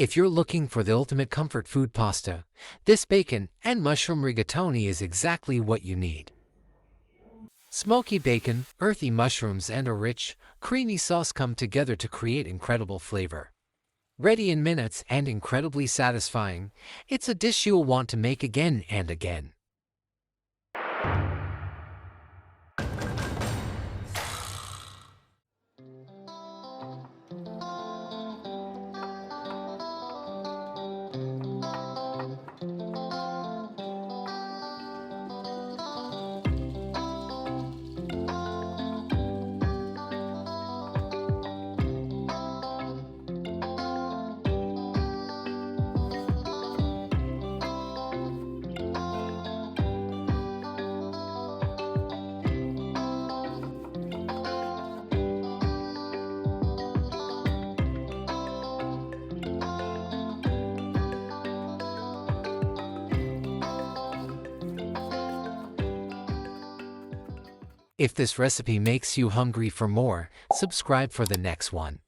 If you're looking for the ultimate comfort food pasta, this bacon and mushroom rigatoni is exactly what you need. Smoky bacon, earthy mushrooms, and a rich, creamy sauce come together to create incredible flavor. Ready in minutes and incredibly satisfying, it's a dish you'll want to make again and again. If this recipe makes you hungry for more, subscribe for the next one.